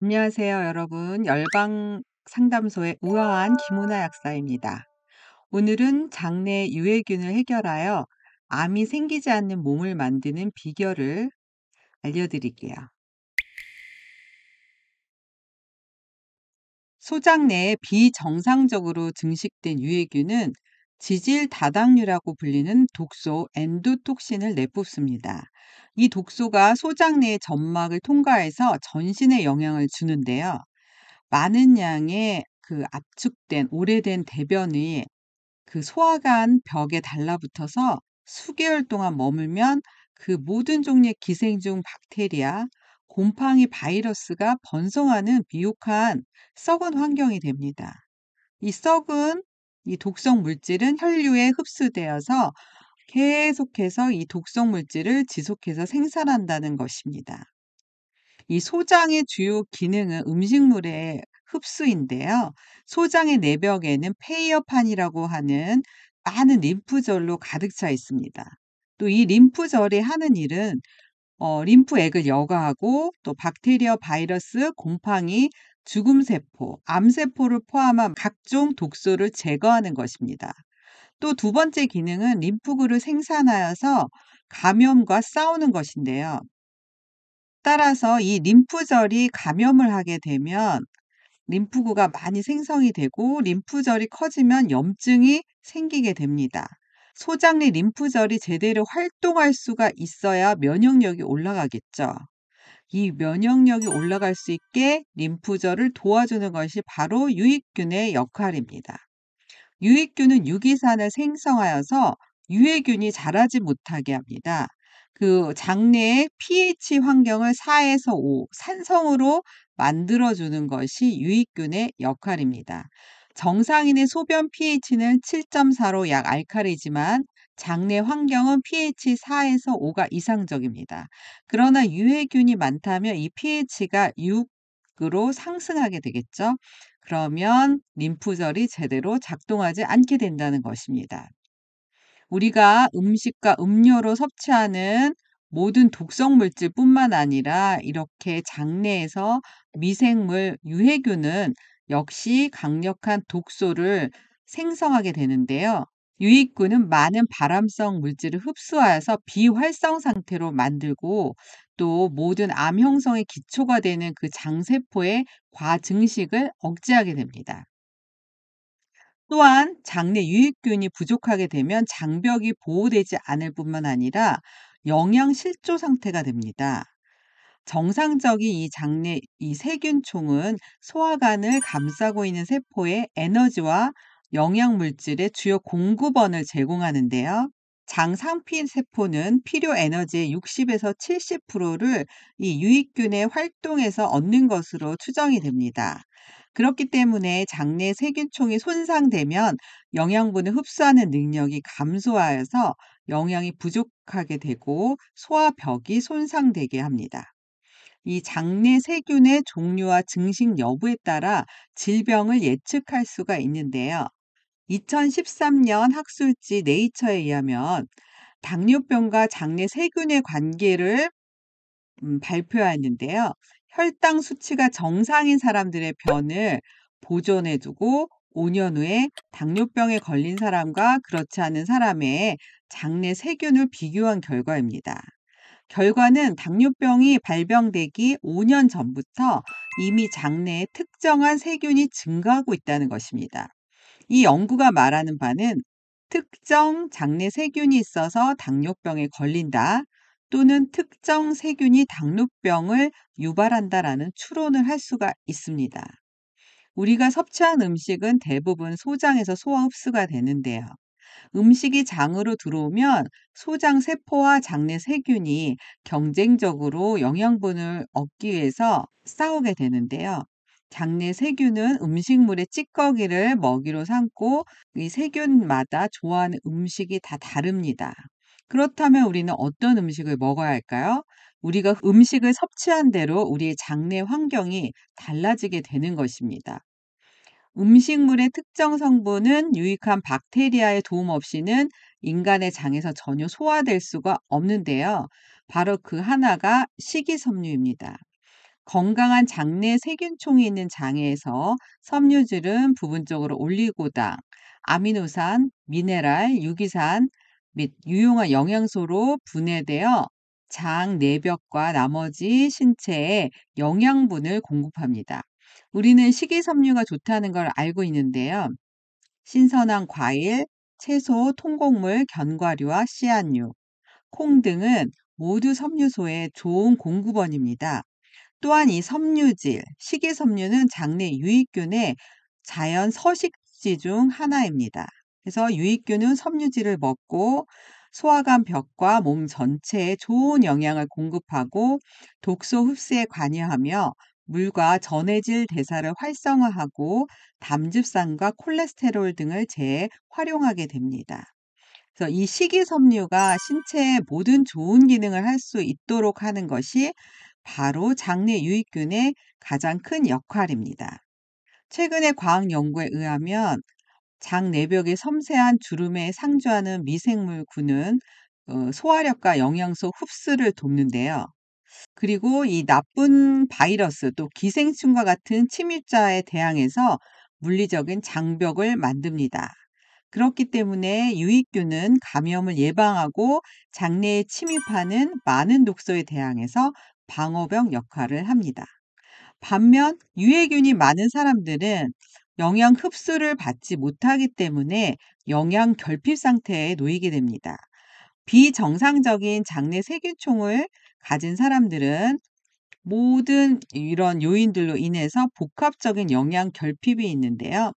안녕하세요, 여러분. 열방 상담소의 우아한 김은아 약사입니다. 오늘은 장내 유해균을 해결하여 암이 생기지 않는 몸을 만드는 비결을 알려드릴게요. 소장 내에 비정상적으로 증식된 유해균은 지질 다당류라고 불리는 독소 엔도톡신을 내뿜습니다. 이 독소가 소장 내의 점막을 통과해서 전신에 영향을 주는데요. 많은 양의 압축된 오래된 대변이 소화관 벽에 달라붙어서 수개월 동안 머물면 그 모든 종류의 기생충 박테리아, 곰팡이 바이러스가 번성하는 미혹한 썩은 환경이 됩니다. 이 썩은 이 독성 물질은 혈류에 흡수되어서 계속해서 이 독성 물질을 지속해서 생산한다는 것입니다. 이 소장의 주요 기능은 음식물의 흡수인데요. 소장의 내벽에는 페이어판이라고 하는 많은 림프절로 가득 차 있습니다. 또 이 림프절이 하는 일은 림프액을 여과하고 또 박테리아, 바이러스, 곰팡이, 죽음세포, 암세포를 포함한 각종 독소를 제거하는 것입니다. 또 두 번째 기능은 림프구를 생산하여서 감염과 싸우는 것인데요. 따라서 이 림프절이 감염을 하게 되면 림프구가 많이 생성이 되고 림프절이 커지면 염증이 생기게 됩니다. 소장 내 림프절이 제대로 활동할 수가 있어야 면역력이 올라가겠죠. 이 면역력이 올라갈 수 있게 림프절을 도와주는 것이 바로 유익균의 역할입니다. 유익균은 유기산을 생성하여서 유해균이 자라지 못하게 합니다. 장내의 pH 환경을 4에서 5 산성으로 만들어주는 것이 유익균의 역할입니다. 정상인의 소변 pH는 7.4로 약 알칼리지만 장내 환경은 pH 4에서 5가 이상적입니다. 그러나 유해균이 많다면 이 pH가 6으로 상승하게 되겠죠. 그러면 림프절이 제대로 작동하지 않게 된다는 것입니다. 우리가 음식과 음료로 섭취하는 모든 독성 물질뿐만 아니라 이렇게 장내에서 미생물 유해균은 역시 강력한 독소를 생성하게 되는데요. 유익균은 많은 발암성 물질을 흡수하여서 비활성 상태로 만들고 또 모든 암 형성의 기초가 되는 그 장세포의 과증식을 억제하게 됩니다. 또한 장내 유익균이 부족하게 되면 장벽이 보호되지 않을 뿐만 아니라 영양 실조 상태가 됩니다. 정상적인 이 장내 이 세균총은 소화관을 감싸고 있는 세포에 에너지와 영양 물질의 주요 공급원을 제공하는데요. 장 상피 세포는 필요 에너지의 60에서 70%를 이 유익균의 활동에서 얻는 것으로 추정이 됩니다. 그렇기 때문에 장내 세균총이 손상되면 영양분을 흡수하는 능력이 감소하여서 영양이 부족하게 되고 소화벽이 손상되게 합니다. 이 장내 세균의 종류와 증식 여부에 따라 질병을 예측할 수가 있는데요. 2013년 학술지 네이처에 의하면 당뇨병과 장내 세균의 관계를 발표하였는데요. 혈당 수치가 정상인 사람들의 변을 보존해 두고 5년 후에 당뇨병에 걸린 사람과 그렇지 않은 사람의 장내 세균을 비교한 결과입니다. 결과는 당뇨병이 발병되기 5년 전부터 이미 장내에 특정한 세균이 증가하고 있다는 것입니다. 이 연구가 말하는 바는 특정 장내 세균이 있어서 당뇨병에 걸린다 또는 특정 세균이 당뇨병을 유발한다라는 추론을 할 수가 있습니다. 우리가 섭취한 음식은 대부분 소장에서 소화 흡수가 되는데요. 음식이 장으로 들어오면 소장 세포와 장내 세균이 경쟁적으로 영양분을 얻기 위해서 싸우게 되는데요. 장내 세균은 음식물의 찌꺼기를 먹이로 삼고 이 세균마다 좋아하는 음식이 다 다릅니다. 그렇다면 우리는 어떤 음식을 먹어야 할까요? 우리가 음식을 섭취한 대로 우리의 장내 환경이 달라지게 되는 것입니다. 음식물의 특정 성분은 유익한 박테리아의 도움 없이는 인간의 장에서 전혀 소화될 수가 없는데요. 바로 그 하나가 식이섬유입니다. 건강한 장내 세균총이 있는 장에서 섬유질은 부분적으로 올리고당, 아미노산, 미네랄, 유기산 및 유용한 영양소로 분해되어 장 내벽과 나머지 신체에 영양분을 공급합니다. 우리는 식이섬유가 좋다는 걸 알고 있는데요. 신선한 과일, 채소, 통곡물, 견과류와 씨앗류, 콩 등은 모두 섬유소의 좋은 공급원입니다. 또한 이 섬유질, 식이섬유는 장내 유익균의 자연 서식지 중 하나입니다. 그래서 유익균은 섬유질을 먹고 소화관 벽과 몸 전체에 좋은 영양을 공급하고 독소 흡수에 관여하며 물과 전해질 대사를 활성화하고 담즙산과 콜레스테롤 등을 재활용하게 됩니다. 그래서 이 식이섬유가 신체의 모든 좋은 기능을 할 수 있도록 하는 것이 바로 장내 유익균의 가장 큰 역할입니다. 최근의 과학 연구에 의하면 장 내벽의 섬세한 주름에 상주하는 미생물군은 소화력과 영양소 흡수를 돕는데요. 그리고 이 나쁜 바이러스 또 기생충과 같은 침입자에 대항해서 물리적인 장벽을 만듭니다. 그렇기 때문에 유익균은 감염을 예방하고 장내에 침입하는 많은 독소에 대항해서 방어벽 역할을 합니다. 반면 유해균이 많은 사람들은 영양 흡수를 받지 못하기 때문에 영양 결핍 상태에 놓이게 됩니다. 비정상적인 장내 세균총을 가진 사람들은 모든 이런 요인들로 인해서 복합적인 영양 결핍이 있는데요.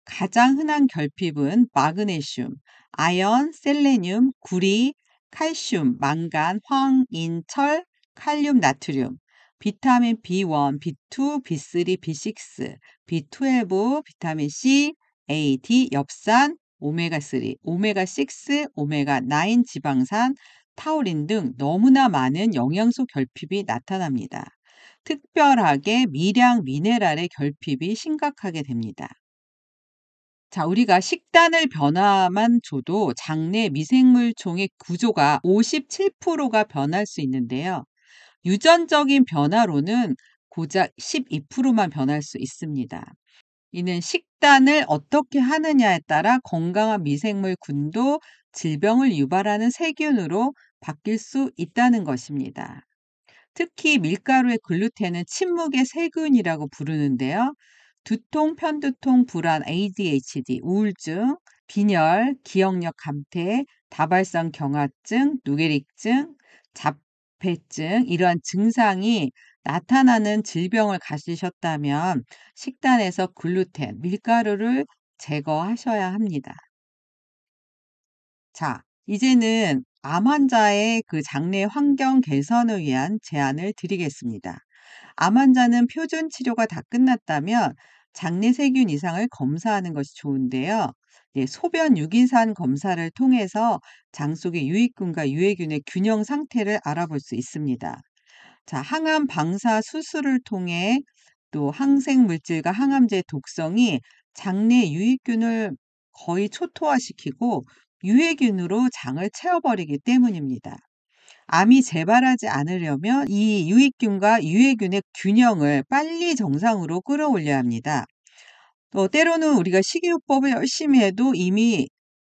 가장 흔한 결핍은 마그네슘, 아연, 셀레늄, 구리, 칼슘, 망간, 황, 인, 철, 칼륨, 나트륨, 비타민 B1, B2, B3, B6, B12, 비타민 C, A, D, 엽산, 오메가3, 오메가6, 오메가9 지방산, 타우린 등 너무나 많은 영양소 결핍이 나타납니다. 특별하게 미량 미네랄의 결핍이 심각하게 됩니다. 자, 우리가 식단을 변화만 줘도 장내 미생물종의 구조가 57%가 변할 수 있는데요. 유전적인 변화로는 고작 12%만 변할 수 있습니다. 이는 식단을 어떻게 하느냐에 따라 건강한 미생물군도 질병을 유발하는 세균으로 바뀔 수 있다는 것입니다. 특히 밀가루의 글루텐은 침묵의 세균이라고 부르는데요. 두통, 편두통, 불안, ADHD, 우울증, 빈혈, 기억력 감퇴, 다발성 경화증, 누게릭증, 자폐증 이러한 증상이 나타나는 질병을 가지셨다면 식단에서 글루텐, 밀가루를 제거하셔야 합니다. 자, 이제는 암 환자의 그 장내 환경 개선을 위한 제안을 드리겠습니다. 암 환자는 표준 치료가 다 끝났다면 장내 세균 이상을 검사하는 것이 좋은데요. 예, 소변 유기산 검사를 통해서 장 속의 유익균과 유해균의 균형 상태를 알아볼 수 있습니다. 자, 항암 방사 수술을 통해 또 항생 물질과 항암제의 독성이 장내 유익균을 거의 초토화시키고 유해균으로 장을 채워버리기 때문입니다. 암이 재발하지 않으려면 이 유익균과 유해균의 균형을 빨리 정상으로 끌어올려야 합니다. 때로는 우리가 식이요법을 열심히 해도 이미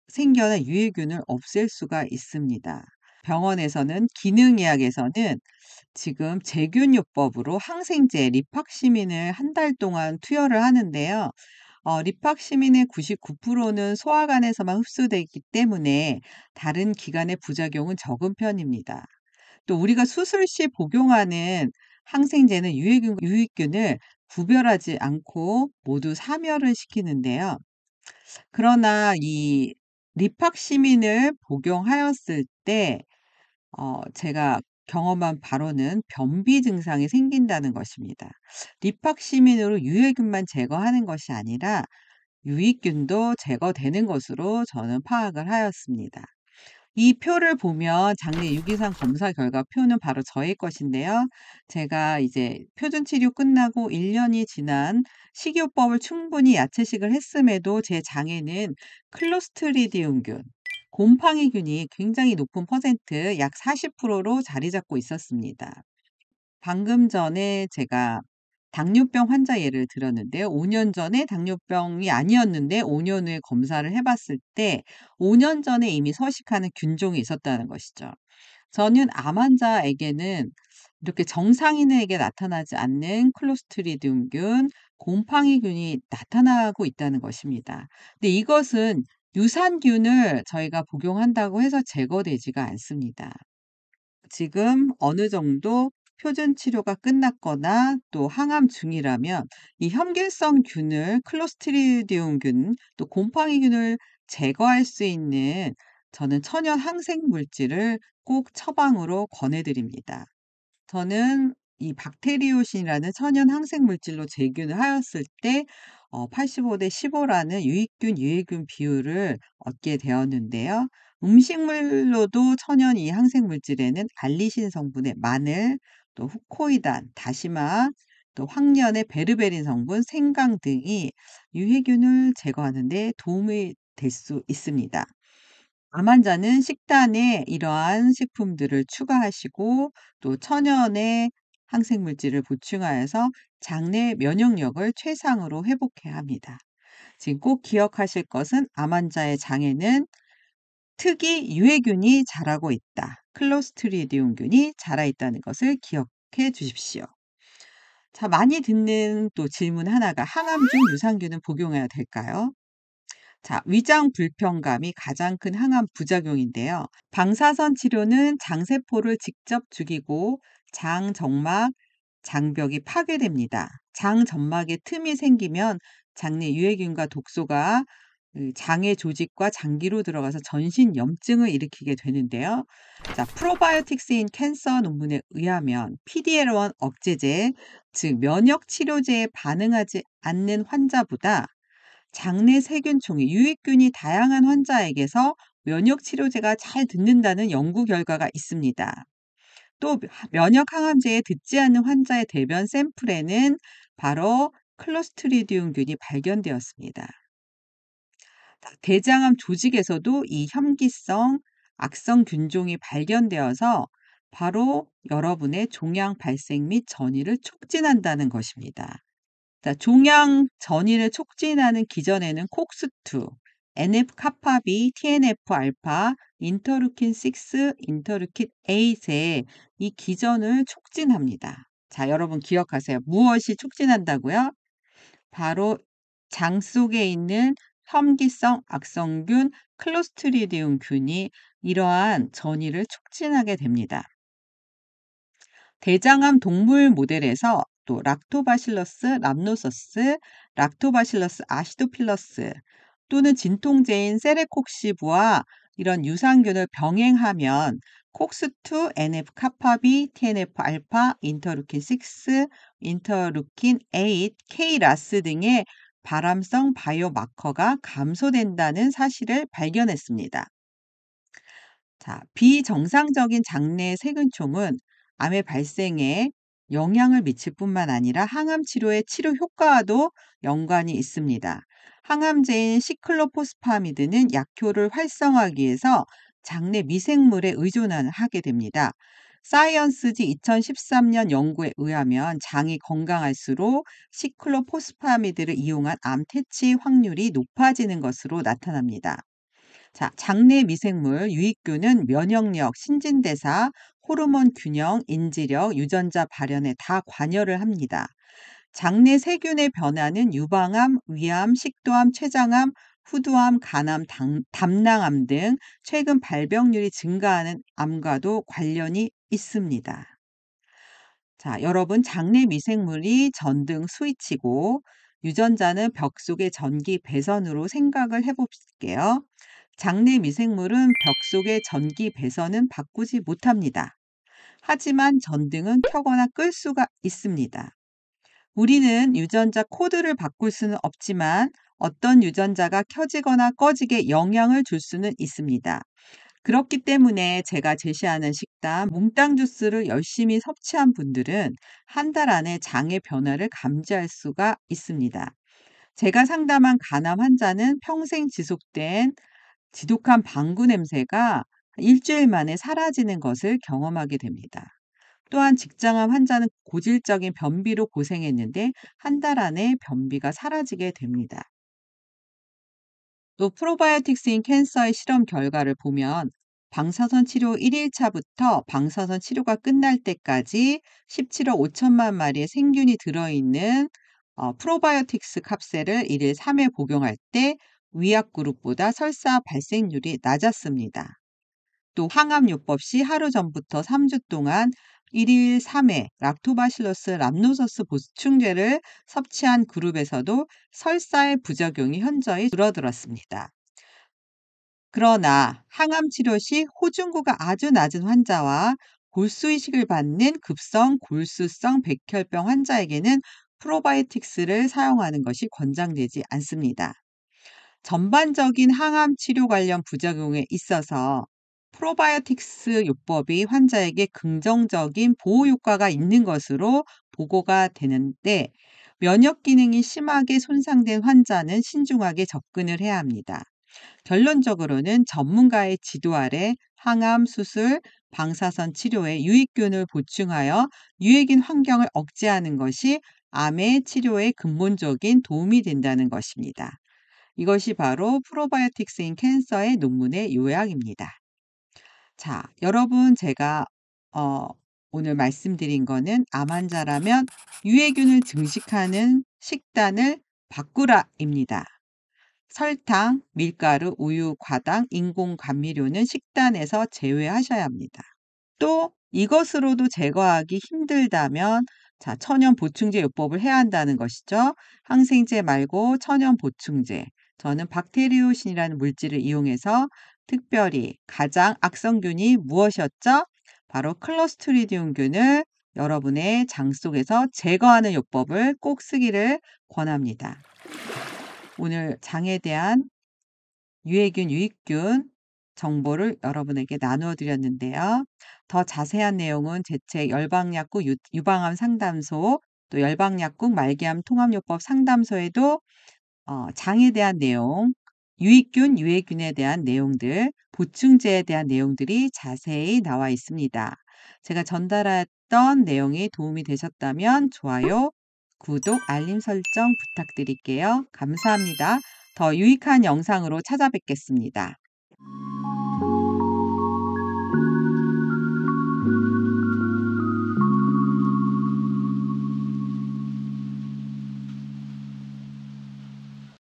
생겨난 유해균을 없앨 수가 있습니다. 병원에서는 기능의학에서는 지금 제균요법으로 항생제 리팍시민을 한 달 동안 투여를 하는데요. 리팍시민의 99%는 소화관에서만 흡수되기 때문에 다른 기관의 부작용은 적은 편입니다. 또 우리가 수술 시 복용하는 항생제는 유해균과 유익균을 구별하지 않고 모두 사멸을 시키는데요. 그러나 이 리팍시민을 복용하였을 때 제가 경험한 바로는 변비 증상이 생긴다는 것입니다. 리팍시민으로 유해균만 제거하는 것이 아니라 유익균도 제거되는 것으로 저는 파악을 하였습니다. 이 표를 보면 장내 유기산 검사 결과 표는 바로 저의 것인데요. 제가 이제 표준 치료 끝나고 1년이 지난 식이요법을 충분히 야채식을 했음에도 제 장에는 클로스트리디움균, 곰팡이균이 굉장히 높은 퍼센트 약 40%로 자리 잡고 있었습니다. 방금 전에 제가 당뇨병 환자 예를 들었는데요. 5년 전에 당뇨병이 아니었는데 5년 후에 검사를 해 봤을 때 5년 전에 이미 서식하는 균종이 있었다는 것이죠. 저는 암 환자에게는 이렇게 정상인에게 나타나지 않는 클로스트리디움균, 곰팡이균이 나타나고 있다는 것입니다. 근데 이것은 유산균을 저희가 복용한다고 해서 제거되지가 않습니다. 지금 어느 정도 표준 치료가 끝났거나 또 항암 중이라면 이 현길성균을 클로스트리디움균 또 곰팡이균을 제거할 수 있는 저는 천연 항생 물질을 꼭 처방으로 권해 드립니다. 저는 이 박테리오신이라는 천연 항생 물질로 제균을 하였을 때 85대 15 라는 유익균, 유해균 비율을 얻게 되었는데요. 음식물로도 천연 이 항생 물질에는 알리신 성분의 마늘, 또 후코이단, 다시마, 또 황련의 베르베린 성분, 생강 등이 유해균을 제거하는 데 도움이 될 수 있습니다. 암 환자는 식단에 이러한 식품들을 추가하시고 또 천연의 항생 물질을 보충하여서 장내 면역력을 최상으로 회복해야 합니다. 지금 꼭 기억하실 것은 암 환자의 장에는 특이 유해균이 자라고 있다. 클로스트리디움균이 자라 있다는 것을 기억해 주십시오. 자, 많이 듣는 또 질문 하나가 항암 중 유산균은 복용해야 될까요? 자, 위장 불편감이 가장 큰 항암 부작용인데요. 방사선 치료는 장세포를 직접 죽이고 장점막, 장벽이 파괴됩니다. 장점막에 틈이 생기면 장내 유해균과 독소가 장의 조직과 장기로 들어가서 전신 염증을 일으키게 되는데요. 자, 프로바이오틱스 인 캔서 논문에 의하면 PD-L1 억제제, 즉 면역 치료제에 반응하지 않는 환자보다 장내 세균총이 유익균이 다양한 환자에게서 면역 치료제가 잘 듣는다는 연구 결과가 있습니다. 또 면역 항암제에 듣지 않는 환자의 대변 샘플에는 바로 클로스트리디움균이 발견되었습니다. 대장암 조직에서도 이 혐기성 악성 균종이 발견되어서 바로 여러분의 종양 발생 및 전이를 촉진한다는 것입니다. 자, 종양 전이를 촉진하는 기전에는 콕스2, NF-카파비, TNF-알파, 인터루킨6, 인터루킨8의 이 기전을 촉진합니다. 자, 여러분 기억하세요. 무엇이 촉진한다고요? 바로 장 속에 있는 혐기성 악성균 클로스트리디움균이 이러한 전이를 촉진하게 됩니다. 대장암 동물 모델에서 또 락토바실러스 람노서스, 락토바실러스 아시도필러스 또는 진통제인 세레콕시브와 이런 유산균을 병행하면 콕스2, NF-카파비, TNF-알파, 인터루킨6, 인터루킨8, KRAS 등의 발암성 바이오마커가 감소된다는 사실을 발견했습니다. 자, 비정상적인 장내 세균총은 암의 발생에 영향을 미칠 뿐만 아니라 항암 치료의 치료 효과와도 연관이 있습니다. 항암제인 시클로포스파미드는 약효를 활성화하기 위해서 장내 미생물에 의존하게 됩니다. 사이언스지 2013년 연구에 의하면 장이 건강할수록 시클로포스파미드를 이용한 암 퇴치 확률이 높아지는 것으로 나타납니다. 자, 장내 미생물 유익균은 면역력, 신진대사, 호르몬 균형, 인지력, 유전자 발현에 다 관여를 합니다. 장내 세균의 변화는 유방암, 위암, 식도암, 췌장암, 후두암, 간암, 담낭암 등 최근 발병률이 증가하는 암과도 관련이 있습니다. 자, 여러분 장내 미생물이 전등 스위치고 유전자는 벽 속의 전기 배선으로 생각을 해볼게요. 장내 미생물은 벽 속의 전기 배선은 바꾸지 못합니다. 하지만 전등은 켜거나 끌 수가 있습니다. 우리는 유전자 코드를 바꿀 수는 없지만 어떤 유전자가 켜지거나 꺼지게 영향을 줄 수는 있습니다. 그렇기 때문에 제가 제시하는 식단 몽땅 주스를 열심히 섭취한 분들은 한 달 안에 장의 변화를 감지할 수가 있습니다. 제가 상담한 간암 환자는 평생 지속된 지독한 방구 냄새가 일주일 만에 사라지는 것을 경험하게 됩니다. 또한 직장암 환자는 고질적인 변비로 고생했는데 한 달 안에 변비가 사라지게 됩니다. 또 프로바이오틱스인 캔서의 실험 결과를 보면 방사선 치료 1일차부터 방사선 치료가 끝날 때까지 17억 5천만 마리의 생균이 들어있는 프로바이오틱스 캅셀을 1일 3회 복용할 때 위약 그룹보다 설사 발생률이 낮았습니다. 또 항암요법 시 하루 전부터 3주 동안 1일 3회 락토바실러스 람노서스 보충제를 섭취한 그룹에서도 설사의 부작용이 현저히 줄어들었습니다. 그러나 항암 치료 시 호중구가 아주 낮은 환자와 골수 이식을 받는 급성 골수성 백혈병 환자에게는 프로바이오틱스를 사용하는 것이 권장되지 않습니다. 전반적인 항암 치료 관련 부작용에 있어서 프로바이오틱스 요법이 환자에게 긍정적인 보호 효과가 있는 것으로 보고가 되는데 면역 기능이 심하게 손상된 환자는 신중하게 접근을 해야 합니다. 결론적으로는 전문가의 지도 아래 항암 수술, 방사선 치료에 유익균을 보충하여 유해균 환경을 억제하는 것이 암의 치료에 근본적인 도움이 된다는 것입니다. 이것이 바로 프로바이오틱스인 캔서의 논문의 요약입니다. 자, 여러분 제가 어, 오늘 말씀드린 거는 암 환자라면 유해균을 증식하는 식단을 바꾸라입니다. 설탕, 밀가루, 우유, 과당, 인공 감미료는 식단에서 제외하셔야 합니다. 또 이것으로도 제거하기 힘들다면 자, 천연 보충제 요법을 해야 한다는 것이죠. 항생제 말고 천연 보충제. 저는 박테리오신이라는 물질을 이용해서 특별히 가장 악성균이 무엇이었죠? 바로 클로스트리디움균을 여러분의 장 속에서 제거하는 요법을 꼭 쓰기를 권합니다. 오늘 장에 대한 유해균, 유익균 정보를 여러분에게 나누어 드렸는데요. 더 자세한 내용은 제 책 열방약국 유방암 상담소 또 열방약국 말기암 통합요법 상담소에도 장에 대한 내용, 유익균, 유해균에 대한 내용들, 보충제에 대한 내용들이 자세히 나와 있습니다. 제가 전달했던 내용이 도움이 되셨다면 좋아요, 구독, 알림 설정 부탁드릴게요. 감사합니다. 더 유익한 영상으로 찾아뵙겠습니다.